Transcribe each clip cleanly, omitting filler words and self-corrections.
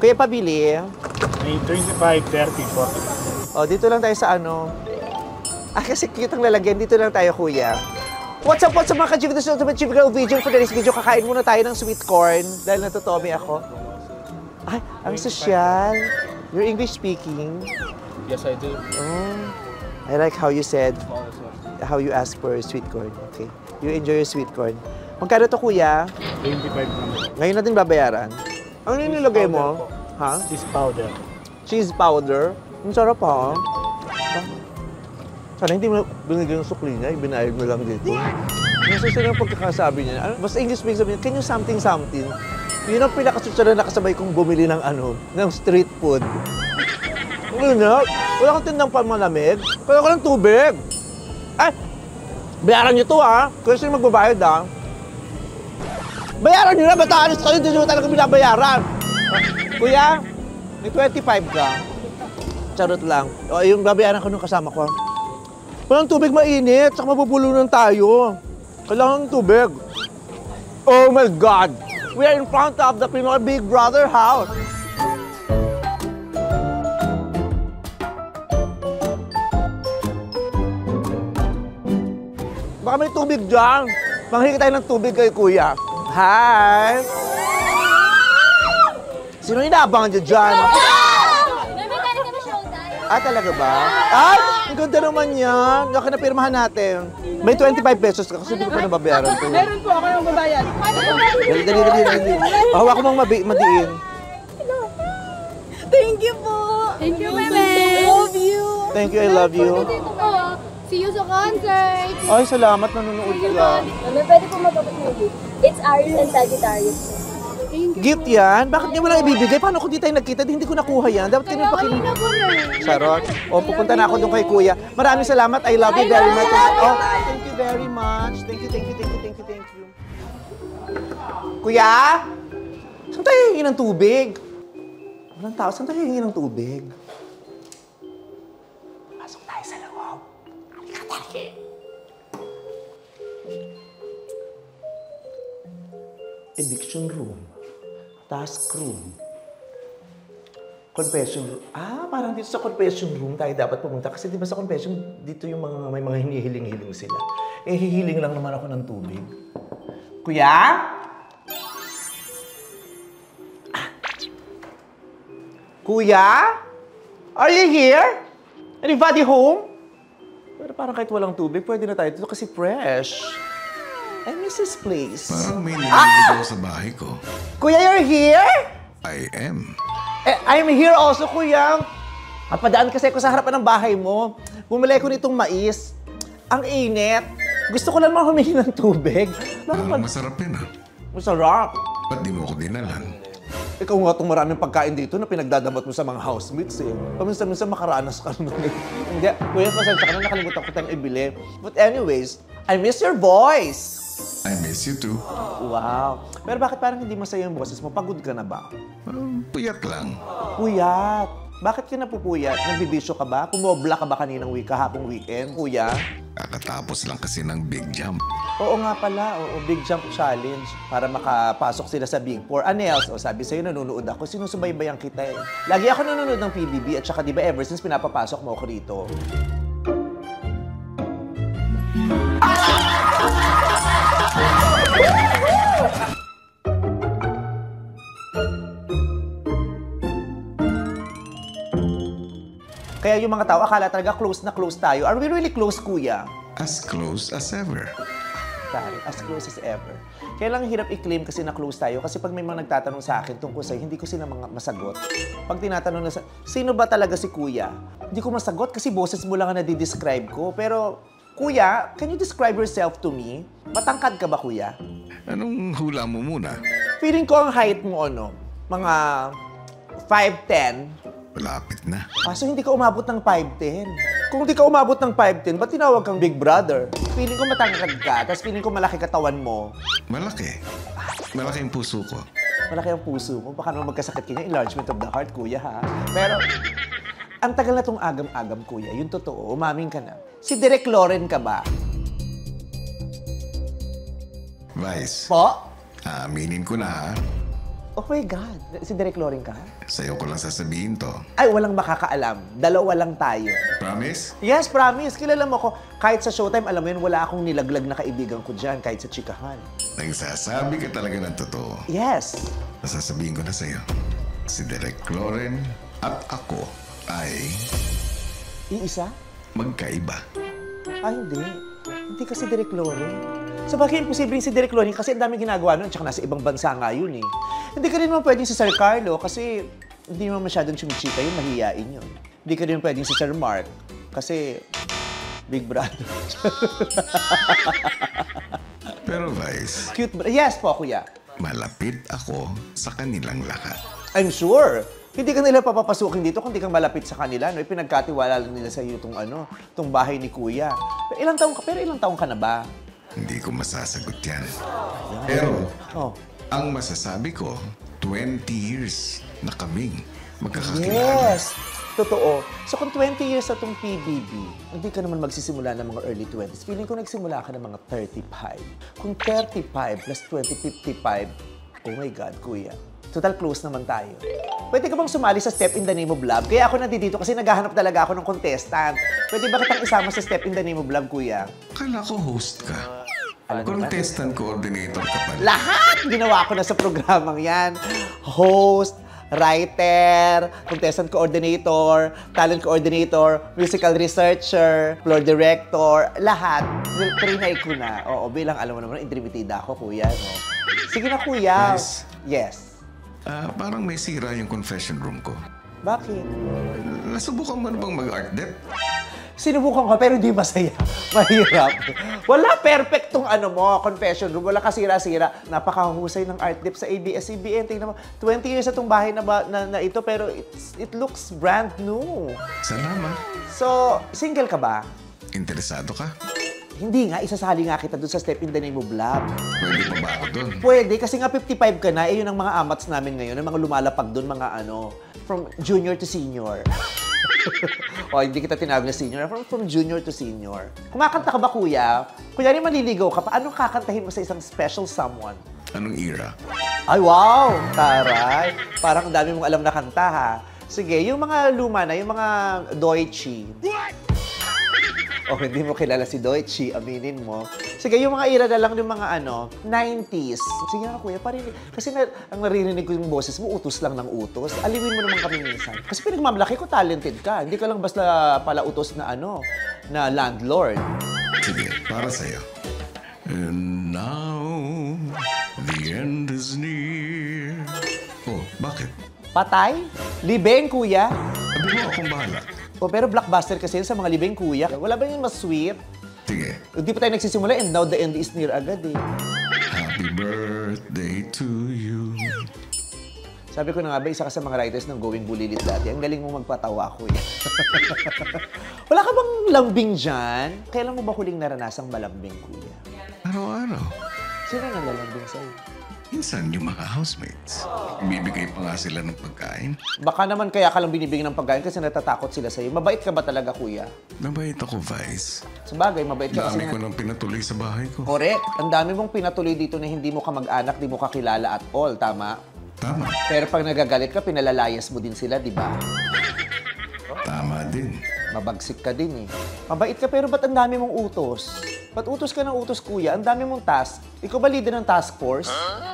Kuya, pabili. May 25, 30, 40. O, dito lang tayo sa ano. Kasi cute ang lalagyan. Dito lang tayo, kuya. What's up mga ka-Jivy? This is Ultimate Jivy Girl video. For today's video, kakain muna tayo ng sweet corn. Dahil natutomi ako. Ay, ang sosyal. You're English speaking. Yes, I do. Oh, I like how you said, how you asked for sweet corn. Okay. You enjoy your sweet corn. Magkano to, kuya? 25 naman. Ngayon natin babayaran. Ano yung nilagay mo? Ha? Cheese powder. Cheese powder? Ang sarap, ha? Sana hindi mo binigyan ng sukli niya, ibinayad mo lang dito. Nasusunod ang pagkakasabi niya. Ano, basta English speaking sabi niya, can you something? Yun ang pinakasusunod na nakasabay kong bumili ng ng street food. Ano na? Wala kang tindang malamig. Kaya ko ng tubig. Ay! Bayaran niyo to, ha? Kasi sino magbabayad, ha? Bayaran niyo na! Ba't aalis kayo? Hindi nyo talaga binabayaran. Kuya, may 25 ka. Charot lang. O, yung babayaran ko nung kasama ko. Walang tubig mainit, saka mabubulunan tayo. Kailangan ng tubig. Oh my God! We are in front of the Pinoy Big Brother house. Baka may tubig dyan. Manghingi tayo ng tubig kay kuya. Hi! Sino inaabangan niyo dyan? Ah, talaga ba? Ay! Ang ganda naman yan. Baka napirmahan natin. May 25 pesos ka kasi hindi ko pa nababayaran to. Meron po ako yung babayad. Dali. Hawa ko mang madiin. Thank you po. Thank you, Meme. I love you. Thank you, I love you. See you sa concert. Ay, salamat, nanonood ka. Pwede po magpapag-movie. It's Aries and Sagittarius. Gift yan? Bakit niya mo lang ibibigay? Paano kung di tayo nagkita? Hindi ko nakuha yan. Dapat kayo pakin... Charot. O, pupunta na ako doon kay kuya. Maraming salamat. I love you very much. Oh, thank you very much. Thank you. Kuya? Saan tayo hihingi ng tubig? Walang tao. Saan tayo hihingi ng tubig? Pasok tayo sa loob. Halika tayo. Eviction room. Task room. Confession room. Ah, parang dito sa confession room tayo dapat pumunta. Kasi di ba sa confession, dito yung may mga hinihiling-hiling sila. Eh, hihiling lang naman ako ng tubig. Kuya? Ah. Kuya? Are you here? Anybody home? Pero parang kahit walang tubig, pwede na tayo dito kasi fresh. I miss this place. Parang may nililigaw sa bahay ko. Kuya, you're here? I am. I'm here also, kuya. Padaan kasi ako sa harapan ng bahay mo. Bumili ko nitong mais. Ang init. Gusto ko lang humingi ng tubig. Masarap yan, ah. Masarap. Ba't di mo ako dinalan? Ikaw nga itong maraming pagkain dito na pinagdadamat mo sa mga housemates, eh. Paminsan-minsan makaranas ka nun. Hindi, kuya, pasensya ka na, nakalimutan ko tayong ibili. But anyways, I miss your voice. I miss you too. Wow. Pero bakit parang hindi masaya yung boses mo? Pagod ka na ba? Puyat lang. Puyat. Bakit ka napupuyat? Nagbibisyo ka ba? Kumobla ka ba kaninang kahapong weekend, kuya? Kakatapos lang kasi ng big jump. Oo nga pala. Oo, big jump challenge para makapasok sila sa Big Four. Anels, o sabi sa'yo, nanonood ako. Sinusubaybayan kita eh. Lagi ako nanonood ng PBB at saka di ba ever since pinapapasok mo ako rito. Kaya yung mga tao, akala talaga close na close tayo. Are we really close, kuya? As close as ever. Sorry, as close as ever. Kaya lang hirap i-claim kasi na close tayo. Kasi pag may mga nagtatanong sa akin tungkol sa'yo, hindi ko sila masagot. Pag tinatanong na sino ba talaga si kuya? Hindi ko masagot kasi boses mo lang ang nadi-describe ko. Pero, kuya, can you describe yourself to me? Matangkad ka ba, kuya? Anong hula mo muna? Feeling ko ang height mo, mga 5'10". Malapit na. Kaso hindi ka umabot ng 5'10". Kung hindi ka umabot ng 5'10", ba't tinawag kang Big Brother? Feeling ko matangkad ka, tapos feeling ko malaki katawan mo. Malaki. Malaki yung puso ko. Malaki ang puso mo. Baka naman magkasakit ka niya, enlargement of the heart, kuya, ha? Pero, ang tagal na tong agam-agam, kuya. Yung totoo, umamin ka na. Si Direk Loren ka ba? Vice. Po? Aminin ko na, ha? Oh my God. Si Derek Loring ka? Sa'yo ko lang sasabihin to. Ay, walang makakaalam. Dalawa lang tayo. Promise? Yes, promise. Kilala mo ko. Kahit sa Showtime, alam mo yun, wala akong nilaglag na kaibigan ko dyan, kahit sa chikahan. Nagsasabi ka talaga ng totoo. Yes. Nasasabihin ko na sa'yo. Si Derek Loren at ako ay Iisa? magkaiba. Ay, hindi. Hindi kasi Derek Loring. Sa bagay, imposibleng si Derek Loring kasi ang daming ginagawa nun, tsaka nasa ibang bansa nga yun eh. Hindi ka rin naman pwedeng si Sir Carlo kasi hindi naman masyadong chumichita yun, mahihiyain yun. Hindi ka rin pwedeng si Sir Mark kasi Big Brother. Pero Vice, Cute yes po, kuya. malapit ako sa kanilang lahat. I'm sure. Hindi ka nila papapasukin dito kung hindi kang malapit sa kanila. No? Pinagkatiwala lang nila sa iyo itong bahay ni kuya. Ilang taong ka na ba? Hindi ko masasagot yan. Pero, Oh. ang masasabi ko, 20 years na kaming magkakakilala. Yes! Totoo. So kung 20 years na itong PBB, hindi ka naman magsisimula ng mga early 20s. Feeling ko nagsimula ka ng mga 35. Kung 35 plus 20, 55, oh my God, kuya. Total close naman tayo. Pwede ka bang sumali sa Step in the Name of Love? Kaya ako nandito kasi naghahanap talaga ako ng contestant. Pwede ba kitang isama sa Step in the Name of Love, kuya? Akala ko host ka. Alam mo ba? Contestant coordinator ka pala. Lahat ginawa ko na sa programang yan. Host, writer, contestant coordinator, talent coordinator, musical researcher, floor director, lahat. Trinay ko na. Oo, bilang alam mo naman, intrimitida ako, kuya. No? Sige na, kuya. Yes. Yes. Parang may sira yung confession room ko. Bakit? Nasubukan mo na bang mag-art dep? Sinubukan ko, pero hindi masaya. Mahirap. Wala perfectong confession room. Wala kasira-sira. Napakahusay ng art dip sa ABS-CBN. Tingnan mo, 20 years na itong bahay na ito, pero it looks brand new. Salamat. So, single ka ba? Interesado ka? Hindi nga, isasali nga kita doon sa Step in the Name of Love. Pwede pa ba ako doon? Pwede, kasi nga 55 ka na, yun ang mga amats namin ngayon, ang mga lumalapag doon, mga from junior to senior. O, hindi kita tinawag na senior, from junior to senior. Kumakanta ka ba, kuya? Kunyari maliligaw ka pa, anong kakantahin mo sa isang special someone? Anong era? Ay, wow! Taray! Parang ang dami mong alam na kanta, ha? Sige, yung mga luma na, yung mga Deutsche. O, hindi mo kilala si Deutsche, aminin mo. Sige, yung mga era na lang yung mga 90s. Sige nga, kuya, kasi ang naririnig ko yung boses mo, utos lang ng utos. Aliwin mo naman kami minsan. Kasi pinagmamalaki ko, talented ka. Hindi ka lang basta pala utos na na landlord. Sige, para sa'yo. And now, the end is near. Oh, bakit? Patay? Libeng, kuya? Sabi mo akong bahala. O, pero blockbuster kasi yun sa mga libeng, kuya. Wala ba yung mas sweet? Sige. Hindi pa tayo nagsisimula and now the end is near agad eh. Happy birthday to you. Sabi ko na nga ba, isa ka sa mga writers ng Going Bulilit dati. Ang galing mong magpatawa, kuya. Wala ka bang lambing dyan? Kailan mo ba huling naranasang malambing, kuya? Araw-araw. Sino nang lalambing sa'yo? Minsan, yung mga housemates. Bibigay pa nga sila ng pagkain. Baka naman kaya ka lang binibigyan ng pagkain kasi natatakot sila sa'yo. Mabait ka ba talaga, kuya? Mabait ako, Vice. Sabagay, mabait ka kasi Dami ko nang pinatuloy sa bahay ko. Correct. Ang dami mong pinatuloy dito na hindi mo ka mag-anak, di mo ka kilala at all, tama? Tama. Pero pag nagagalit ka, pinalalayas mo din sila, di ba? Tama din. Mabagsik ka din eh. Mabait ka pero ba't ang dami mong utos? Ba't utos ka ng utos, kuya? Ang dami mong task. Ikaw ba leader ng task force?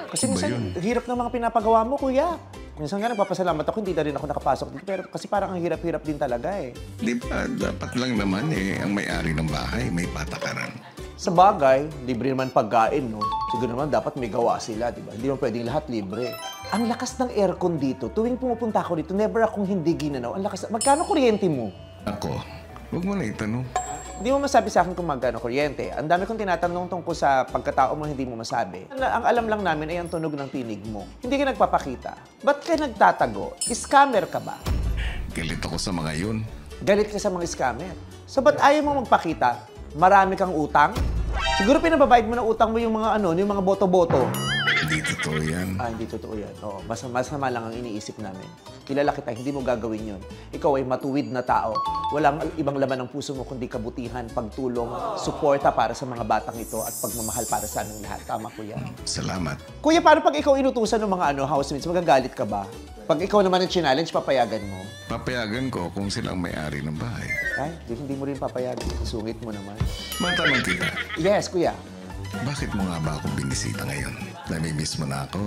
Kasi Iba minsan, yun. hirap ng mga pinapagawa mo, kuya. Minsan nga nagpapasalamat ako, hindi na rin ako nakapasok dito. Pero kasi parang ang hirap-hirap din talaga eh. Di ba, dapat lang naman ang may-ari ng bahay, may patakaran. Sa bagay, libre naman pagkain, no? Siguro naman dapat may gawa sila, di ba? Hindi naman pwedeng lahat libre. Ang lakas ng aircon dito, tuwing pumupunta ako dito, never akong hindi ginanaw. Ang lakas, magkano kuryente mo? Ako, huwag mo na itanong. Hindi mo masabi sa akin kung magkano kuryente. Ang dami kong tinatanong tungkol sa pagkatao mo hindi mo masabi. Ang alam lang namin ay ang tunog ng tinig mo. Hindi ka nagpapakita. Ba't ka nagtatago? Scammer ka ba? Galit ako sa mga yun. Galit ka sa mga scammer. So ba't ayaw mo magpakita? Marami kang utang? Siguro pinababayad mo ng utang mo yung mga yung mga boto-boto. Hindi totoo yan. Hindi totoo yan. Oo, masama lang ang iniisip namin. Kilala kita, hindi mo gagawin yun. Ikaw ay matuwid na tao. Walang ibang laman ng puso mo kundi kabutihan, pagtulong, suporta para sa mga batang ito at pagmamahal para sa aming lahat. Tama, Kuya. Salamat. Kuya, paano pag ikaw inutusan ng mga housemates, magagalit ka ba? Pag ikaw naman ang challenge, papayagan mo? Papayagan ko kung silang may-ari ng bahay. Ay, hindi mo rin papayagan. Sungit mo naman. Matanong kita, Yes, Kuya. bakit mo nga ba ako binisita ngayon? Namimiss mo na ako.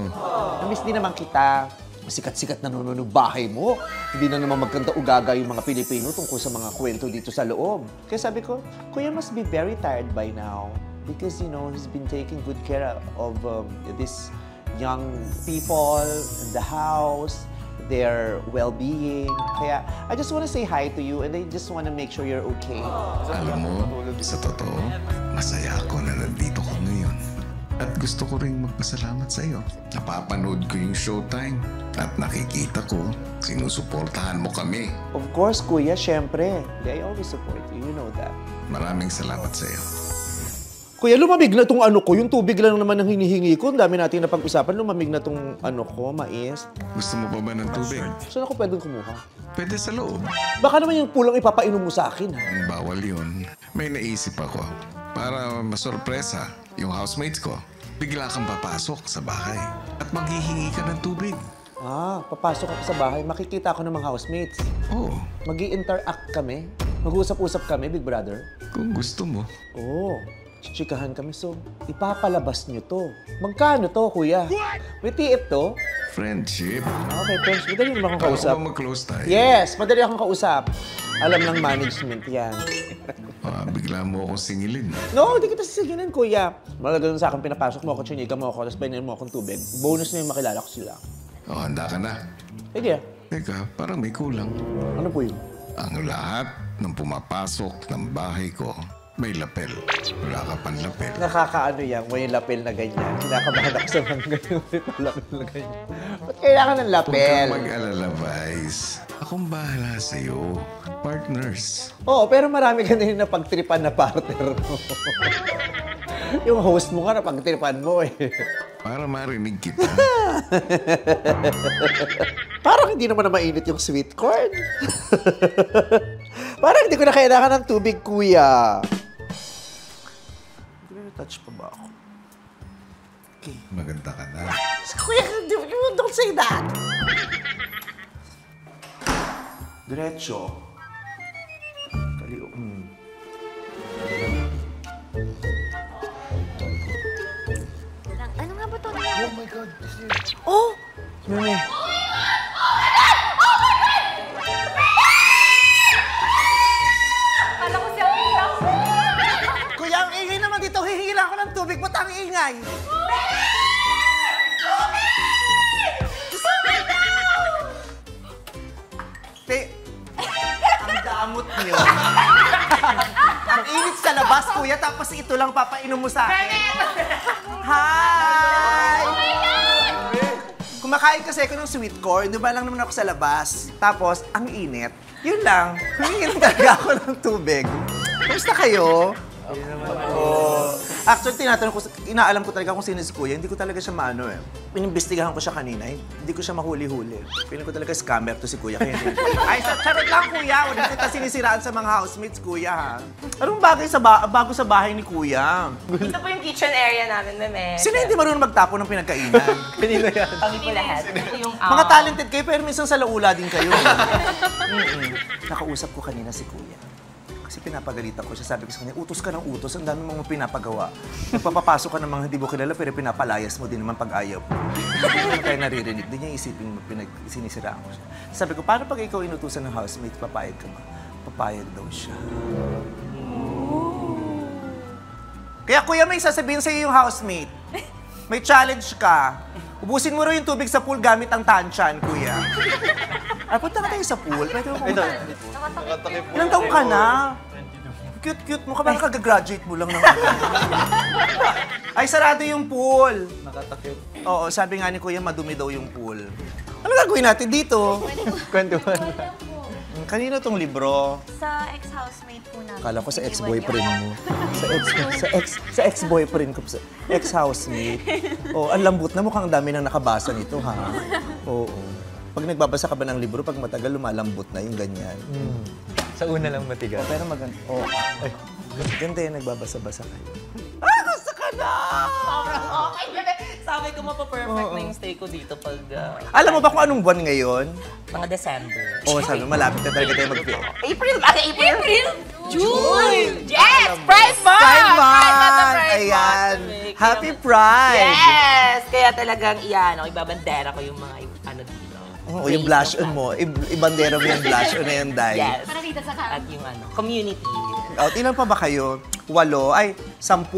Namiss din naman kita. Sikat-sikat na nanonood bahay mo. Hindi na naman magkanta ugaga yung mga Pilipino tungkol sa mga kwento dito sa loob. Kaya sabi ko, Kuya must be very tired by now. Because, you know, he's been taking good care of this young people in the house, their well-being. Kaya, I just want to say hi to you and I just want to make sure you're okay. Alam mo, sa totoo, masaya ako na nandito ko ngayon. At gusto ko ring magpasalamat sa iyo. Napapanood ko yung Showtime at nakikita ko, sinusuportahan mo kami. Of course, Kuya, syempre. I always support you. You know that. Maraming salamat sa iyo. Kuya, lumamig na tong ano ko. Yung tubig lang naman ang hinihingi ko. Ang dami natin na pag-usapan. Lumamig na tong ano ko, mais. Gusto mo pa ba ng tubig? Saan ako pwedeng kumuha? Pwede sa loob. Baka naman yung pulang ipapainom mo sa akin, ha? Bawal yun. May naisip ako. Para masorpresa yung housemates ko. Bigla kang papasok sa bahay at maghihingi ka ng tubig. Papasok ako sa bahay. Makikita ako ng mga housemates. Oo, Mag-i-interact kami. Mag-uusap-usap kami, Big Brother. kung gusto mo. Oo. Chichikahan kami. So, ipapalabas nyo to. Magkano to, Kuya? May TF to? Friendship. Okay, friends. Madali naman akong Paano kausap. ba mag-close tayo? Yes, madali akong kausap. Alam ng management yan. Bigla mo akong singilin. No, hindi kita sisiginin, Kuya. Malaga nun sa akin, pinapasok mo ako, chinika mo ako, tapos painin mo akong tubig. Bonus na yung makilala ko sila. Handa ka na. Sige. Teka, parang may kulang. Ano po yun? Ang lahat ng pumapasok ng bahay ko may lapel. Wala ka pang lapel. Nakakaano yan, may lapel na ganyan. Kinakabahan ako sa mga ganyan. Lapel na ganyan. Ba't kailangan ng Huwag lapel? kang mag-alala, Vice. Akong bahala sa'yo. Partners. Oo, pero marami ka din na pagtripan na partner mo. Yung host mo nga na pagtripan mo eh. Para marinig kita. Parang hindi naman na mainit yung sweet corn. Parang hindi ko na kailangan ng tubig, Kuya. Touch pa ba ako? Okay. Maganda ka na. Kuya, don't say that! Diretso. Kaliw. Ano nga ba to? Oh my God, this is... Oh! Meme. Kala ko siya lang. Kuya, ang ingay naman dito. Hihingi lang ako ng tubig. Ba't ang ingay? Ang damot niyo. Ang init sa labas, Kuya, tapos ito lang papainom mo sa akin. Hi! Kumakain kasi ako ng sweet corn. Diba lang naman ako sa labas. Tapos, ang init. Yun lang. Humingi lang talaga ako ng tubig. Kamusta kayo? Actually, tinatanong ko, inaalam ko talaga kung sino si Kuya. Hindi ko talaga siya maano eh. Inimbestigahan ko siya kanina. Hindi ko siya mahuli-huli. Feeling ko talaga scammer to si Kuya. Kaya ay, charot lang, Kuya. Huwag kita sinisiraan sa mga housemates, Kuya, ha? Anong bagay bago sa bahay ni Kuya? Ito po yung kitchen area namin, Meme. Sino hindi marunong magtapon ng pinagkainan? Kanina yan. Kami po lahat. Ito yung Mga talented kayo, pero minsan sa laula din kayo. Nakausap ko kanina si Kuya. Kasi pinapagalitan ko siya. Sabi ko sa kanya, utos ka ng utos. Ang dami mong pinapagawa. Nagpapapasok ka ng mga hindi mo kilala, pero pinapalayas mo din naman pag ayaw. Hindi naman tayo naririnig. Di niya isipin mo, sinisiraan ko siya. Sabi ko, paano pag ikaw inutusan ng housemate, papayag ka ba? Papayag daw siya. Kaya Kuya, may sasabihin sa'yo yung housemate. May challenge ka. Ubusin mo rin yung tubig sa pool gamit ang tansyan, Kuya. Ay, punta ka tayo sa pool. Pwede mo ito. Ilang taong ka na? Cute-cute mo. Parang kagagraduate mo lang ng Ay, sarado yung pool. Nakatakip. Oo, sabi nga ni Kuya, madumi daw yung pool. Ano gagawin natin dito? Kwentuhan. Kanino tong libro? Sa ex-housemate po namin. Akala ko sa Iniwan ex-boyfriend niya. mo. Sa ex-boyfriend ko. Ex-housemate. Oh, ang lambot na mukhang dami nang nakabasa nito, ha? Oo. Pag nagbabasa ka ba ng libro, pag matagal, lumalambot na yung ganyan. Sa una lang matigas. Pero maganda. Oh. Ay, ganda yung nagbabasa-basa kayo. Sobrang okay, bebe. Sabi ko, mapaperfect na yung stay ko dito pag Alam mo ba kung anong buwan ngayon? mga December. Oo, sabi mo, malapit na talaga tayo mag-film. April! April! June! Yes! Pride Month! Pride Month! na Pride Ayan! Month. Happy Pride! Yes! Kaya talagang ibabandera ko yung mga dito. Oo, yung blush on mo. Ibandera mo yung blush on na yung dye. Yes. Para kita sa camera. At yung community. Out, ilan pa ba kayo? 8? Ay, 10.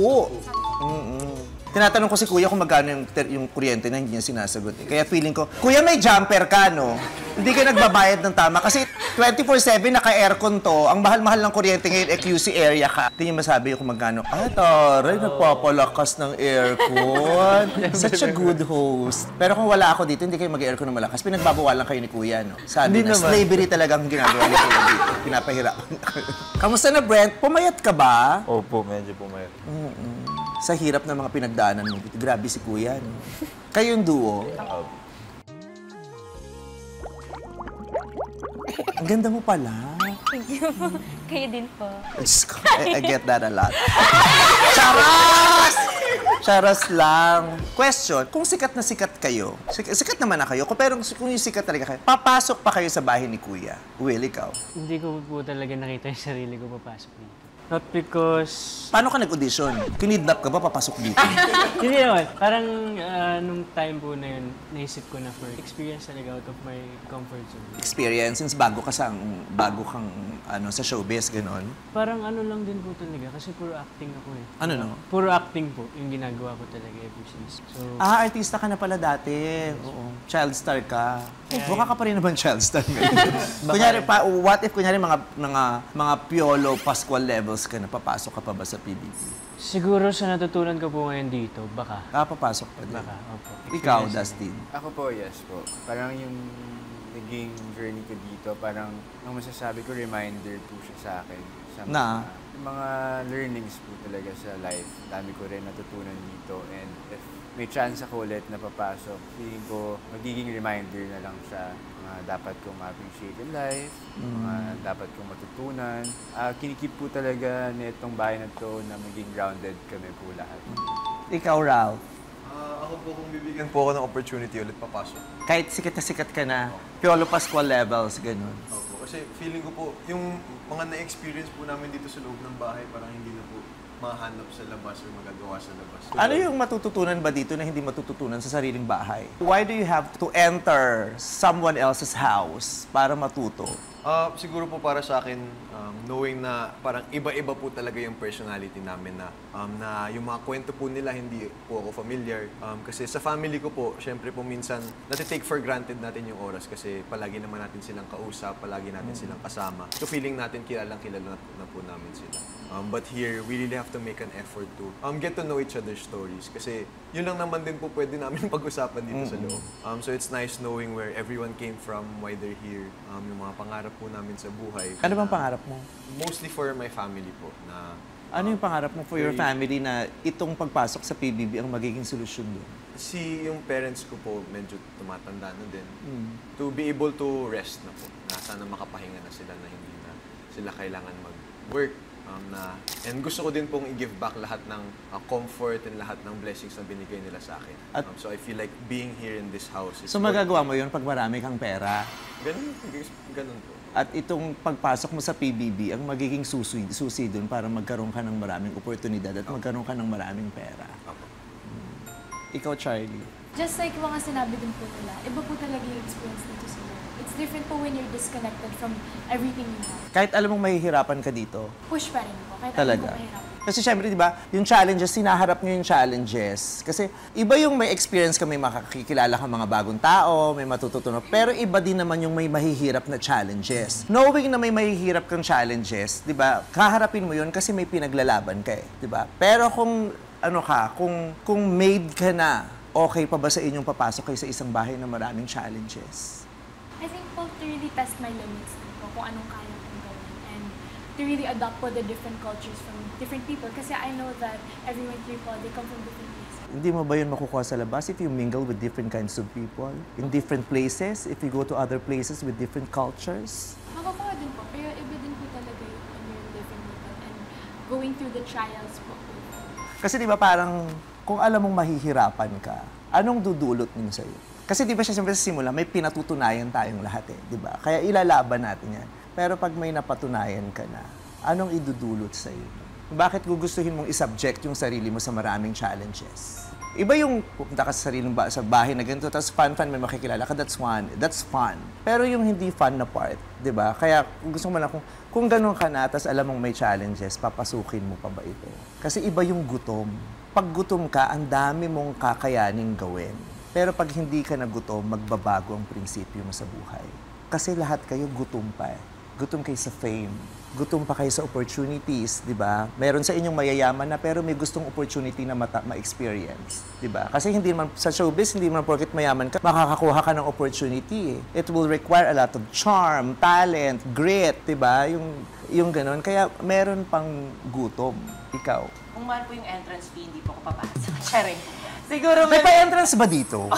Tinatanong ko si Kuya kung magkano yung kuryente na hindi niya sinasagot. Kaya feeling ko, Kuya, may jumper ka, no? Hindi ka nagbabayad ng tama. Kasi 24/7 naka-aircon to. Ang mahal-mahal ng kuryente ngayon, QC area ka. Hindi niya masabi kung magkano. Ay, taray, nagpapalakas ng aircon. Such a good host. Pero kung wala ako dito, hindi kayo mag-aircon ng malakas. Pinagbabawalan kayo ni Kuya, no? Sabi na, slavery talagang ginagawa ni Kuya dito. Pinapahirapan. Kamusta na, Brent? Pumayat ka ba? Opo, medyo pumayat. Sa hirap ng mga pinagdaanan mo dito. Grabe si Kuya, no? Kayong duo. Ang ganda mo pala. Thank you. Kayo din po. Diyos ko, I get that a lot. Charas! Charas lang. Question, kung sikat na sikat kayo, sikat naman na kayo, pero kung yung sikat talaga kayo, papasok pa kayo sa bahay ni Kuya. Will, ikaw? Hindi ko po talaga nakita yung sarili ko papasok dito. Not because... Paano ka nag-audition? Kinidnap ka ba papasok dito? Hindi naman. Parang nung time po na yun, naisip ko na for experience talaga out of my comfort zone. Experience, since bago kang sa showbiz, gano'n? Parang ano lang din po talaga kasi puro acting ako eh. Ano no? Puro acting po yung ginagawa ko talaga ever since. So, Artista ka na pala dati. Oo. Child star ka. Mukha ka pa rin naman child star ngayon. Kunyari, what if kunyari mga Piolo Pascual levels ka na, papasok ka pa ba sa PBB? siguro sa natutunan ko po ngayon dito, baka. Papasok pa din. Baka, opo. Ikaw, Dustin. Ako po, yes po. Parang yung naging journey ko dito, parang ang masasabi ko, reminder po siya sa akin. Sa mga learnings po talaga sa life. Dami ko rin natutunan dito. And if may chance ako ulit na papasok, feeling ko magiging reminder na lang siya mga dapat kong ma-appreciate in life, mga dapat kong matutunan. Kinikip po talaga nitong bahay na to na maging grounded kami po lahat. Ikaw, Ralph. Ako po, kung bibigyan po ako ng opportunity ulit papasok. Kahit sikat na sikat ka na, Piolo Pascual levels, ganun. Opo, kasi feeling ko po, yung mga na-experience po namin dito sa loob ng bahay, parang hindi na po mahanap sa labas o magagawa sa labas. Ano yung matututunan ba dito na hindi matututunan sa sariling bahay? Why do you have to enter someone else's house para matuto? Siguro po para sa akin, knowing na parang iba-iba po talaga yung personality namin na yung mga kwento po nila hindi po ako familiar. Kasi sa family ko po, syempre po minsan nati-take for granted natin yung oras kasi palagi naman natin silang kausap, palagi natin silang kasama. So feeling natin kilalang kilala na po namin sila. But here, we really have to make an effort to get to know each other's stories. Kasi yun lang naman din po pwede namin pag-usapan dito sa loob. So it's nice knowing where everyone came from, why they're here, yung mga pangarap po namin sa buhay. Ano bang pangarap mo? Mostly for my family po. Na, Ano yung pangarap mo for your family na itong pagpasok sa PBB ang magiging solusyon doon? yung parents ko po medyo tumatanda na din. To be able to rest na po. Na sana makapahinga na sila na hindi na sila kailangan mag-work. And gusto ko din pong i-give back lahat ng comfort and lahat ng blessings na binigay nila sa akin. So I feel like being here in this house is... So magagawa mo yun pag marami kang pera? Ganun po. At itong pagpasok mo sa PBB ang magiging susi doon para magkaroon ka ng maraming oportunidad at magkaroon ka ng maraming pera. Ikaw, Charlie. Just like mga sinabi din po nila, iba po talaga yung experience dito sa loob. It's different po when you're disconnected from everything you have. Kahit alam mong mahihirapan ka dito. Push pa rin po, kahit Talaga. alam mo mahirap. Kasi syempre, di ba, yung challenges, sinaharap nyo yung challenges. Kasi iba yung may experience ka, may makakikilala ka mga bagong tao, may matututunan. Pero iba din naman yung may mahihirap na challenges. Knowing na may mahihirap kang challenges, di ba, kaharapin mo yun kasi may pinaglalaban ka eh, di ba? Pero kung, kung made ka na, okay pa ba sa inyong papasok kayo sa isang bahay na maraming challenges? I think po to really test my limits din po, kung anong kaya kong gawin. And to really adapt po the different cultures from different people. Kasi I know that everyone here po, they come from different places. Hindi mo ba yun makukuha sa labas if you mingle with different kinds of people? In different places? If you go to other places with different cultures? Makukuha din po, pero iba din po talaga yung when you're living with them and going through the trials po. Kasi di ba parang kung alam mong mahihirapan ka, anong dudulot nun sa'yo? Kasi di ba siya siyempre sa simula, may pinatutunayan tayong lahat eh, di ba? Kaya ilalaban natin yan. Pero pag may napatunayan ka na, anong idudulot sa'yo? Bakit gugustuhin mong isubject yung sarili mo sa maraming challenges? Iba yung pupunta ka sa sariling sa bahay na ganito, tapos fun, may makikilala ka, that's fun. Pero yung hindi fun na part, di ba? Kaya gusto mo na kung ganun ka na, tapos alam mong may challenges, papasukin mo pa ba ito? Kasi iba yung gutom. Pag gutom ka, ang dami mong kakayaning gawin. Pero pag hindi ka nagutom, magbabago ang prinsipyo mo sa buhay. Kasi lahat kayo gutom pa eh. Gutom kayo sa fame. Gutom pa kayo sa opportunities, di ba? Meron sa inyong mayayaman na pero may gustong opportunity na ma-experience, di ba? Kasi hindi naman sa showbiz, hindi naman porket mayaman ka, makakakuha ka ng opportunity. It will require a lot of charm, talent, grit, di ba? Yung ganun. Kaya meron pang gutom. Ikaw. Kung mahal po yung entrance fee, hindi po ako papasok. Charing. Siguro May pa-entrance ba dito?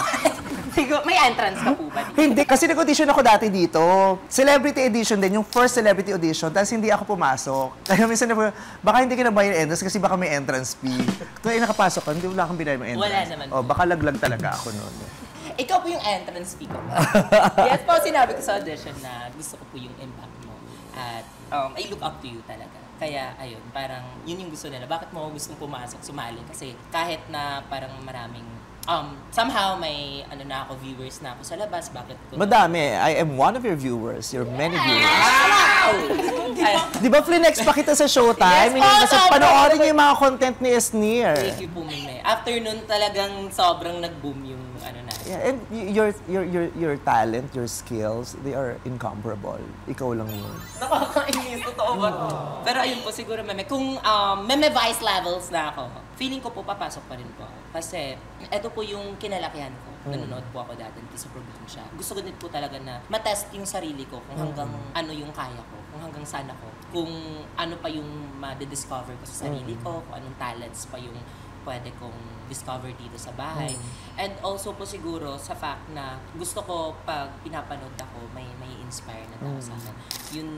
Siguro, may entrance ka po ba dito? Hindi, kasi nag-audition ako dati dito. Celebrity edition din, yung first celebrity audition, tapos hindi ako pumasok. Kaya minsan na baka hindi ka nabayad entrance kasi baka may entrance fee. Kung ay nakapasok ka, hindi wala kang binayad ng entrance. Wala naman. Baka laglag talaga ako noon. Ikaw po yung entrance fee ko. Yes po, sinabi ko sa audition na gusto ko po yung impact mo. At I look up to you talaga. Kaya, ayun, parang yun yung gusto nila. Bakit mo gustong pumasok, sumali? Kasi kahit na parang maraming, somehow may, na ako, viewers na ako sa labas, bakit ko... Madami. I am one of your viewers. You're many viewers. Wow! Di ba, Flinex, pakita sa Showtime? Yes po, Kasi panoorin niyo yung mga content ni Esnir. Thank you po, Mime. After nun, talagang sobrang nag-boom yung na. Yeah, and your talent, your skills, they are incomparable. Ikaw lang yun. Nakakainis, totoo ba? Pero ayun po, siguro, Meme, kung Meme Vice levels na ako, feeling ko po papasok pa rin po ako. Kasi ito po yung kinalakihan ko. Nanonood po ako dati sa probinsya. Gusto ko din po talaga na matest yung sarili ko kung hanggang ano yung kaya ko, kung hanggang saan ako, kung ano pa yung ma-discover ko sa sarili ko, kung anong talents pa yung pwede kong discover dito sa bahay. And also po siguro sa fact na gusto ko pag pinapanood ako, may inspire na tao sa akin. Yun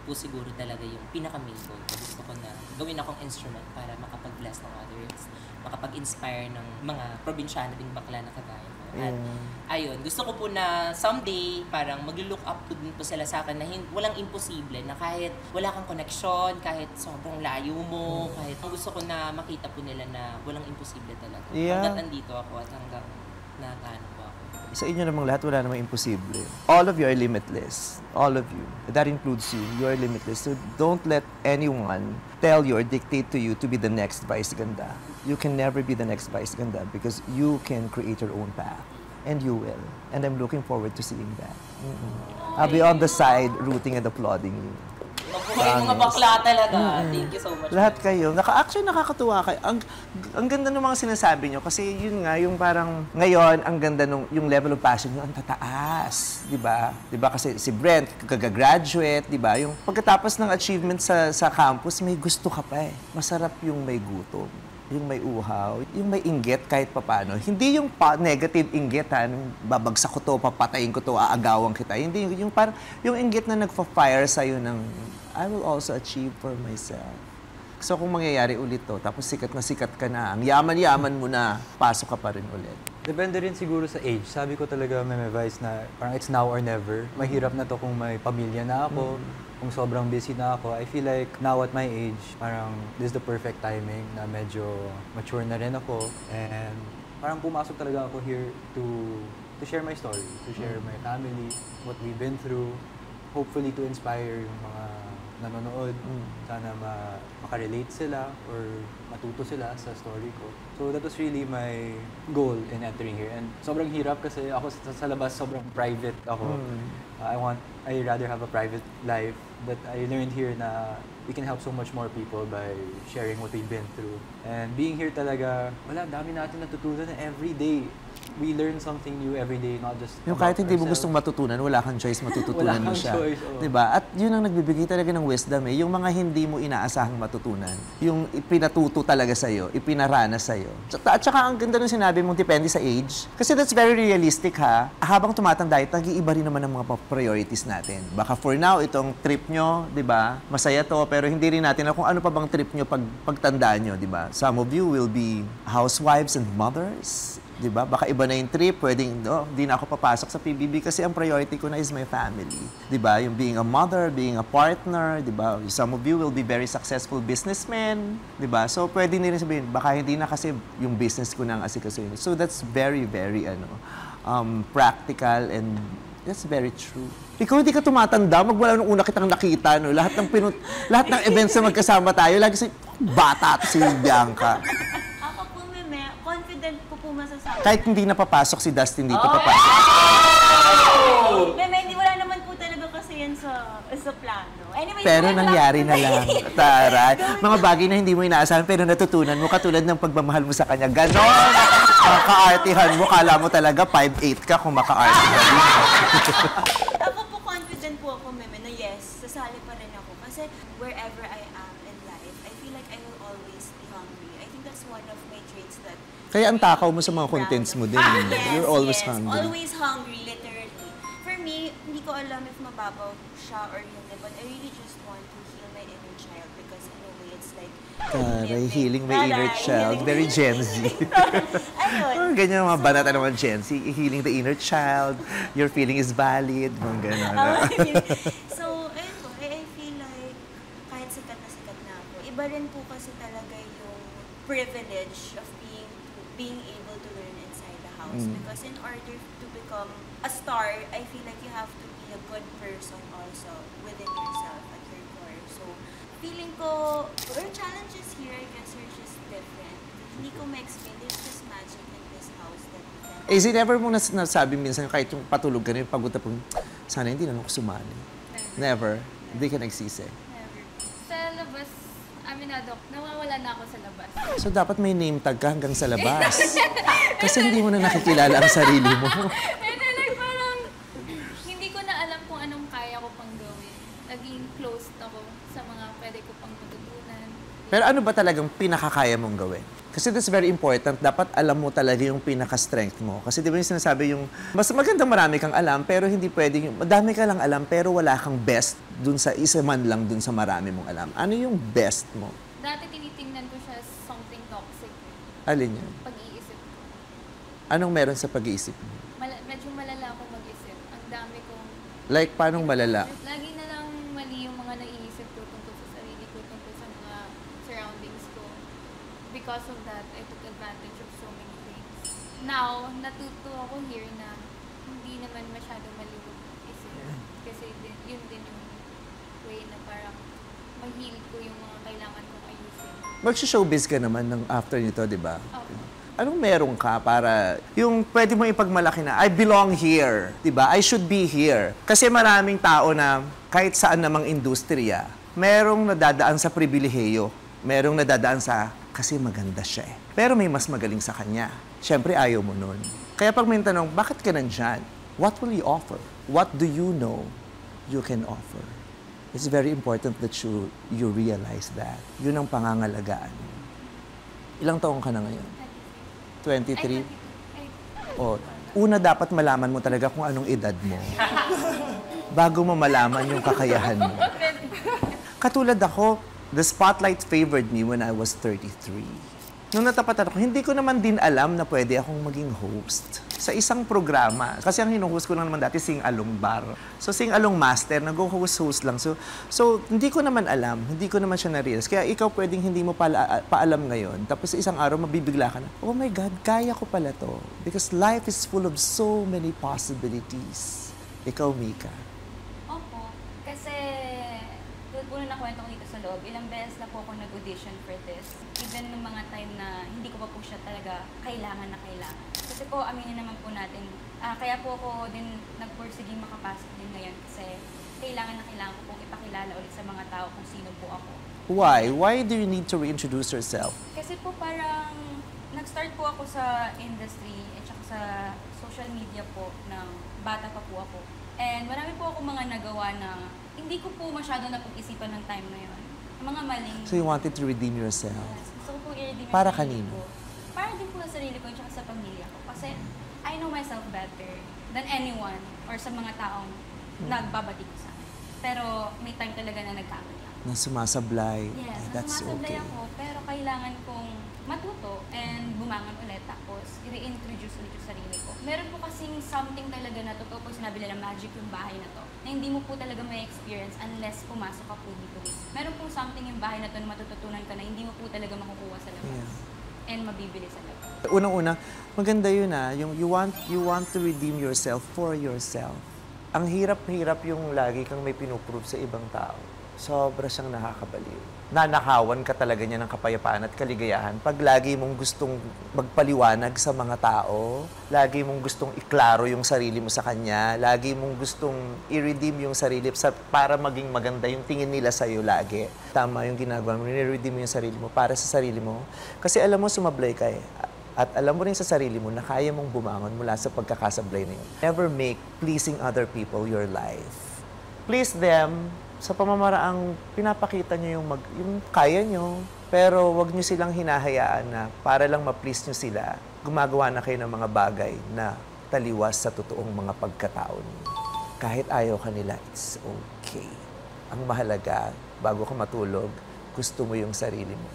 po siguro talaga yung pinaka-main goal ko. Gusto ko na gawin akong instrument para makapag-bless ng others, makapag-inspire ng mga probinsyano ding bakla na kagaya ko. At ayun, gusto ko po na someday parang mag-look up to din po sila sa akin na walang imposible, na kahit wala kang connection, kahit sobrang layo mo, kahit gusto ko na makita po nila na walang imposible talaga. Yeah. Hanggat nandito ako at hanggang nagano po ako. Sa inyo namang lahat, wala namang imposible. All of you are limitless. All of you. That includes you. You are limitless. So don't let anyone tell you or dictate to you to be the next Vice Ganda. You can never be the next Vice Ganda because you can create your own path. And you will. And I'm looking forward to seeing that. I'll be on the side rooting and applauding you. Yung mga bakla talaga. Thank you so much. Lahat kayo. Actually, nakakatuwa kayo. Ang ganda ng mga sinasabi nyo kasi yun nga, yung parang ngayon, ang ganda nung yung level of passion nyo, ang tataas. Diba? Diba? Kasi si Brent, kagagraduate, diba? Yung pagkatapos ng achievement sa campus, may gusto ka pa eh. Masarap yung may gutom. Yung may uhaw, yung may inggit kahit papano. Hindi yung negative inggit, babagsak ko to, papatayin ko to, aagawan kita. Hindi yung parang yung inggit na nagfa-fire sa'yo ng I will also achieve for myself. So kung mangyayari ulit to, tapos sikat ka na, ang yaman-yaman mo na, pasok ka pa rin ulit. Depende rin siguro sa age. Sabi ko talaga, Meme Vice, na parang it's now or never. Mahirap na to kung may pamilya na ako, kung sobrang busy na ako. I feel like now at my age, parang this is the perfect timing na medyo mature na rin ako. And parang pumasok talaga ako here to share my story, to share my family, what we've been through. Hopefully to inspire yung mga nanonood. Sana makarelate sila or matuto sila sa story ko. So that was really my goal in entering here. And sobrang hirap kasi ako sa labas sobrang private ako. I rather have a private life. But I learned here na we can help so much more people by sharing what we've been through. And being here talaga, dami natin natutunan every day. we learn something new every day, not just Yung about kahit hindi mo ourselves. gustong matutunan, wala kang choice, matututunan Wala mo kang siya. choice, oo. Diba? At yun ang nagbibigay talaga ng wisdom eh. Yung mga hindi mo inaasahang matutunan. Yung ipinatuto talaga sa'yo, ipinarana sa'yo. At saka ang ganda nung sinabi mong depende sa age. Kasi that's very realistic ha. Habang tumatanda, nag-iiba rin naman ang mga priorities natin. Baka for now, itong trip nyo, di ba? Masaya to, pero hindi rin natin kung ano pa bang trip nyo pagtandaan nyo, di ba? Some of you will be housewives and mothers. Diba? Baka iba na yung trip, pwedeng, di na ako papasok sa PBB kasi ang priority ko na is my family. Diba? Yung being a mother, being a partner, diba? Some of you will be very successful businessmen, diba? So, pwede nila sabihin, baka hindi na kasi yung business ko na ang asikasuhin. So, that's very, very, practical and that's very true. Ikaw hindi ka tumatanda, magwala nung una kitang nakita, no? Lahat ng events na magkasama tayo, lagi si bata at si Bianca. Confident ko po masasabi. Kahit hindi napapasok si Dustin dito, papasok. Meme, wala naman po talaga kasi yan sa plano. Anyway, Pero nangyari na lang. Taray. Mga bagay na hindi mo inaasahan pero natutunan mo katulad ng pagmamahal mo sa kanya. Ganon! Maka-artihan mo. Kala mo talaga 5'8" ka kung maka-artihan mo. Ako po confident po ako, Meme, na yes, sasali pa rin ako. Kasi wherever I am in life, I feel like I will always be hungry. I think that's one of my traits that Kaya ang takaw mo sa mga contents mo din. You're always hungry. Always hungry, literally. For me, hindi ko alam if mababaw siya or hindi, but I really just want to heal my inner child because in a way, it's like... Taray, healing my inner child. Very Gen Z. Ayun. Ganyan mga banata naman Gen Z. Healing the inner child. Your feeling is valid. Mga gano'n. So, ayun po, I feel like kahit sikat na ako, iba rin po kasi talaga yung privilege of being able to learn inside the house. Because in order to become a star, I feel like you have to be a good person also within yourself at your core. So, feeling ko, our challenges here, I guess, are just different. Hindi ko ma-explain. There's just magic in this house that we can... Is it ever mo nasabi minsan kahit yung patulog ka na yung pagod na pag, sana hindi na ako sumali? Never. Hindi ka nagsisi. Never. Sa labas, aminado, nawawala na ako sa labas. So, dapat may name tag ka hanggang sa labas. Kasi hindi mo na nakikilala ang sarili mo. And then, like, parang, hindi ko na alam kung anong kaya ko pang gawin. Naging closed ako sa mga pwede ko pang matutunan. Pero ano ba talagang pinakakaya mong gawin? Kasi that's very important. Dapat alam mo talaga yung pinaka-strength mo. Kasi di ba yung sinasabi yung, mas magandang marami kang alam, pero hindi pwedeng, madami ka lang alam, pero wala kang best dun sa isa man lang dun sa marami mong alam. Ano yung best mo? Dati tinitingnan ko siya as something toxic. Alin yan? Pag-iisip ko. Anong meron sa pag-iisip mo? Medyo malala ako mag-isip. Ang dami kong... Like, paanong malala? Lagi na lang mali yung mga naiisip ko tungkol sa sarili ko, tungkol sa mga surroundings ko. Because of that, I took advantage of so many things. Now, natuto ako here na hindi naman masyadong mali yung isip. Kasi yun din yung way na parang ma-heal ko yung mga kailangan kong ayusin. Mag-showbiz ka naman ng after nito, di ba? Okay. Anong meron ka para yung pwede mo ipagmalaki na, I belong here, di ba? I should be here. Kasi maraming tao na kahit saan namang industriya, merong nadadaan sa pribilehiyo. Merong nadadaan sa, kasi maganda siya eh. Pero may mas magaling sa kanya. Siyempre, ayaw mo nun. Kaya pag may tanong, bakit ka nandyan? What will you offer? What do you know you can offer? It's very important that you realize that. Yun ang pangangalagaan. Ilang taong ka na ngayon? 23? O, una dapat malaman mo talaga kung anong edad mo. Bago mo malaman yung kakayahan mo. Katulad ako, the spotlight favored me when I was 33. Nung natapatan ako, hindi ko naman din alam na pwede akong maging host sa isang programa. Kasi ang hinuhost ko lang naman dati, Sing-Along Bar. So, Sing-Along Master, nag-host lang. So, hindi ko naman alam, hindi ko naman siya na-realize. Kaya ikaw pwedeng hindi mo paalam ngayon. Tapos isang araw, mabibigla ka na, oh my God, kaya ko pala to. Because life is full of so many possibilities. Ikaw, Mika. Opo. Kasi, tulad po na nakwento ko dito sa loob, ilang beses na po ako nag-audition for this. Even nung mga time na hindi ko pa po siya talaga kailangan na kailangan. Kasi po, aminin naman po natin, kaya po ako din nagpursiging makapasok din ngayon kasi kailangan na kailangan ko pong ipakilala ulit sa mga tao kung sino po ako. Why? Why do you need to reintroduce yourself? Kasi po parang nag-start po ako sa industry at saka sa social media po ng bata pa po ako. And marami po ako mga nagawa na hindi ko po masyado napag-isipan ng time na yun. Mga maling... So you wanted to redeem yourself? Gusto ko po i-redeem Para yung sarili kanino? ko. Para din po sa sarili ko at sa pamilya ko. Kasi I know myself better than anyone or sa mga taong nagbabati ko sa akin. Pero may time talaga na nagkamali ako. Na sumasablay. Yes, That's sumasablay okay. ako, pero kailangan kong matuto and bumangon ulit tapos i-reintroduce ulit yung sarili ko. Meron po kasing something talaga na totoo po sinabi nila magic yung bahay na to, na hindi mo po talaga may experience unless pumasok ka po dito. Meron po something yung bahay na to na matututunan ka na hindi mo po talaga makukuha sa labas. And mabibili sa labas. Unang-una, maganda yun yung you want to redeem yourself for yourself. Ang hirap-hirap yung lagi kang may pinuprove sa ibang tao. Sobra siyang nakakabaliw. Nanakawan ka talaga niya ng kapayapaan at kaligayahan pag lagi mong gustong magpaliwanag sa mga tao, lagi mong gustong iklaro yung sarili mo sa kanya, lagi mong gustong i-redeem yung sarili para maging maganda yung tingin nila sa'yo lagi. Tama yung ginagawa mo, ni-redeem mo yung sarili mo para sa sarili mo. Kasi alam mo, sumablay ka eh. At alam mo rin sa sarili mo na kaya mong bumangon mula sa pagkakasablay na yun. Never make pleasing other people your life. Please them sa pamamaraang pinapakita nyo yung kaya nyo, pero wag nyo silang hinahayaan na para lang ma-please nyo sila, gumagawa na kayo ng mga bagay na taliwas sa totoong mga pagkatao nyo. Kahit ayaw ka nila, it's okay. Ang mahalaga, bago ka matulog, gusto mo yung sarili mo.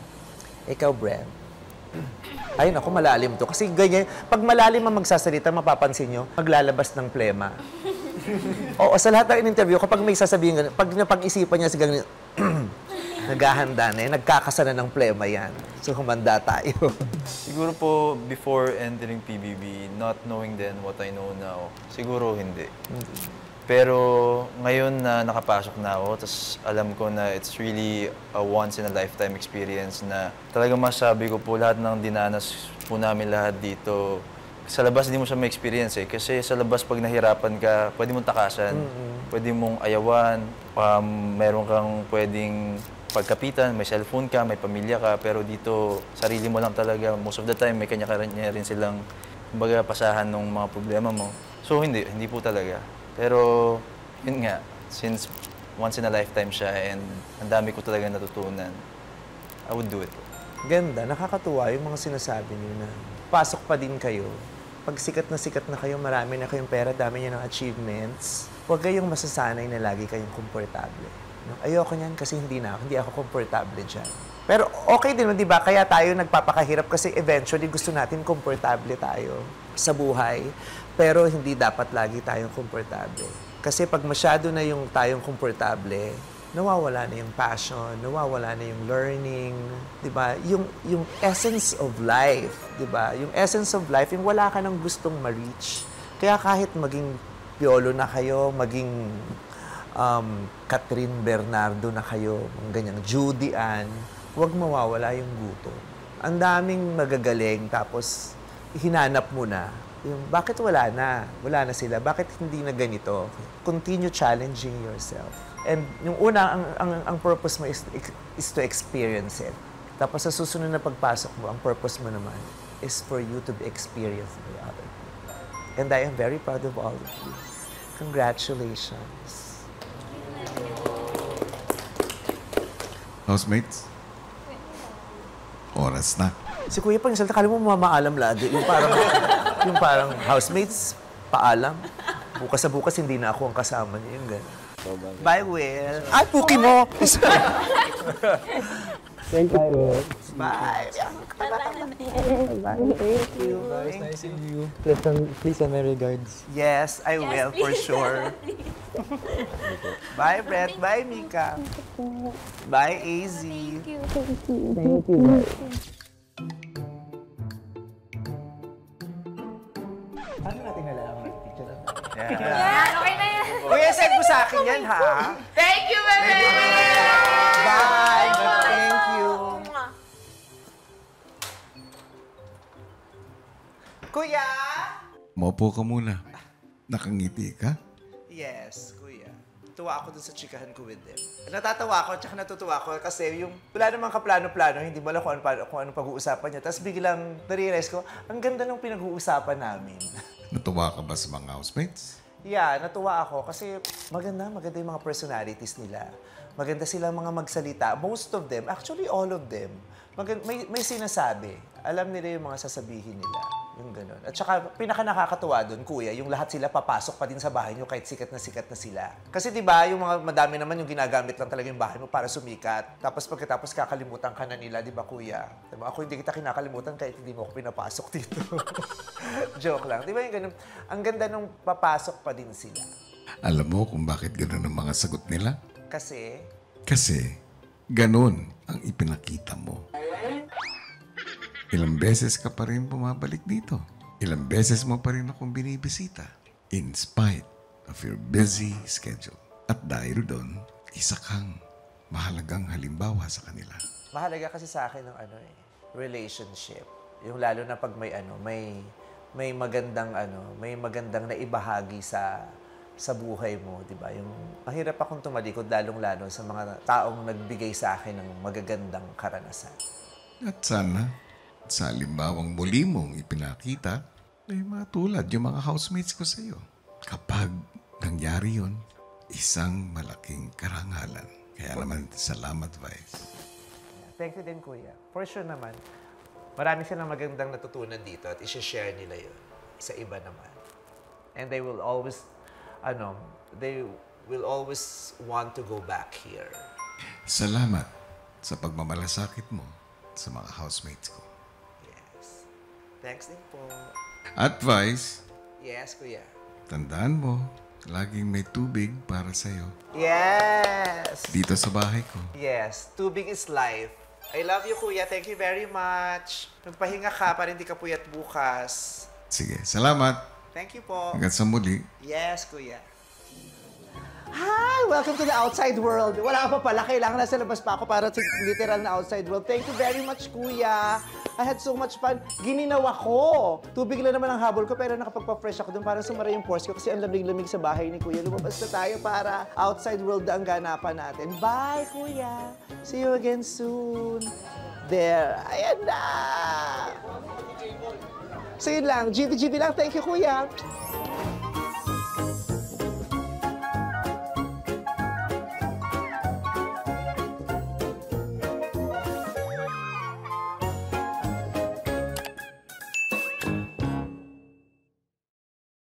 Ikaw, Bren. Ayun ako, malalim to. Kasi ganyan, pag malalim ang magsasalita, mapapansin nyo, maglalabas ng plema. Oo, sa lahat ng interview, kapag may sasabihin ganun, pag napag-isipan niya si ganun, naghahanda na nagkakasana ng plema yan. So, humanda tayo. Siguro po, before entering PBB, not knowing then what I know now, siguro hindi. Pero ngayon na nakapasok na ako, tapos alam ko na it's really a once-in-a-lifetime experience na talagang masabi ko po lahat ng dinanas po namin lahat dito. Sa labas, hindi mo siya ma-experience eh. Kasi sa labas, pag nahirapan ka, pwede mong takasan, pwede mong ayawan, meron kang pwedeng pagkapitan, may cellphone ka, may pamilya ka, pero dito, sarili mo lang talaga. Most of the time, may kanya-kanya rin silang, kumbaga, pasahan ng mga problema mo. So, hindi po talaga. Pero, yun nga, since once in a lifetime siya and ang dami ko talaga natutunan, I would do it. Ganda, nakakatuwa yung mga sinasabi niyo na pasok pa din kayo. Pag sikat na kayo, marami na kayong pera, dami niyo ng achievements, huwag kayong masasanay na lagi kayong komportable. No? Ayoko niyan kasi hindi ako komportable dyan. Pero okay din, di ba? Kaya tayo nagpapakahirap kasi eventually gusto natin komportable tayo sa buhay. Pero hindi dapat lagi tayong komportable. Kasi pag masyado na yung tayong komportable, nawawala na yung passion, nawawala na yung learning, 'di ba? Yung essence of life, 'di ba? Yung essence of life, yung wala ka nang gustong ma-reach. Kaya kahit maging Piolo na kayo, maging Catherine Bernardo na kayo, ganyang Judy Ann, huwag mawawala yung gutom. Ang daming magagaling, tapos hinanap mo na yung bakit wala na sila, bakit hindi na ganito. Continue challenging yourself. And yung una, ang purpose mo is to experience it. Tapos sa susunod na pagpasok mo, ang purpose mo naman is for you to be experienced by other people. And I am very proud of all of you. Congratulations. Housemates? Oras na. Si Kuya, pag nasalita, kala mo mamaalam lagi. Yung parang housemates, paalam. Bukas sa bukas, hindi na ako ang kasama niya. Yung gano'n. Bye, Will. Ay, puki mo! Thank you po. Bye. Thank you. It's nice seeing you. Please send my regards. Yes, I will, for sure. Bye, Brett. Bye, Mika. Bye, AZ. Thank you. Thank you. Paano natin nalaman? Picture na tayo. Yan, okay na yan. Kuya, send mo sa akin yan, ha? Thank you, bebe! Bye! Thank you. Kuya? Maupo ka muna. Nakangiti ka? Yes, Kuya. tuwa ako dun sa chikahan ko with them. Natatawa ako, tsaka natutuwa ako kasi yung wala namang kaplano-plano, hindi mo alam kung ano pag-uusapan niya. Tapos biglang na-realize ko, ang ganda ng pinag-uusapan namin. Natuwa ka ba sa mga housemates? Yeah, natuwa ako kasi maganda yung mga personalities nila. Maganda silang mga magsalita. Most of them, actually all of them, may sinasabi. Alam nila yung mga sasabihin nila. Yung ganun. At saka, pinaka-nakakatuwa doon, kuya, yung lahat sila papasok pa din sa bahay nyo kahit sikat na sila. Kasi di ba yung mga madami naman yung ginagamit lang talaga yung bahay mo para sumikat. Tapos pagkatapos kakalimutan ka na nila, di ba kuya? Diba? Ako hindi kita kinakalimutan kahit hindi mo ako pinapasok dito. Joke lang. Di ba yung ganun? Ang ganda nung papasok pa din sila. Alam mo kung bakit ganun ang mga sagot nila? Kasi ganun ang ipinakita mo. Ilang beses ka pa rin bumabalik dito. Ilang beses mo pa rin akong binibisita. In spite of your busy schedule. At dahil doon, isa kang mahalagang halimbawa sa kanila. Mahalaga kasi sa akin ng relationship. Yung lalo na pag may magandang naibahagi sa buhay mo, di ba? Yung mahirap akong tumalikod lalong-lalo sa mga taong nagbigay sa akin ng magagandang karanasan. At sana, sa halimbawang muli mong ipinakita, ay matulad yung mga housemates ko sa iyo. Kapag nangyari yun, isang malaking karangalan. Kaya naman, salamat, Vice. Thank you din, Kuya. For sure naman, marami silang magandang natutunan dito at isi-share nila yun sa iba naman. And they will always want to go back here. Salamat sa pagmamalasakit mo sa mga housemates ko. Yes. Thanks din po. At Vice, Yes, Kuya. tandaan mo, laging may tubig para sa'yo. Yes! Dito sa bahay ko. Yes. Tubig is life. I love you, Kuya. Thank you very much. Magpahinga ka para hindi ka puyat bukas. Sige, salamat. Thank you po. Hanggang sa muli. Yes, Kuya. Hi! Welcome to the outside world. Wala ka pa pala. Kailangan nasa labas pa ako para sa literal na outside world. Thank you very much, Kuya. I had so much fun. Gininawa ko. Tubig lang naman ang habol ko, pero nakapagpa-fresh ako doon para sumara yung pores ko kasi ang lamig-lamig sa bahay ni Kuya. Lumabas na tayo para outside world ang ganapan natin. Bye, Kuya. See you again soon. There. Ayan na. So yun lang. GV lang. Thank you, Kuya.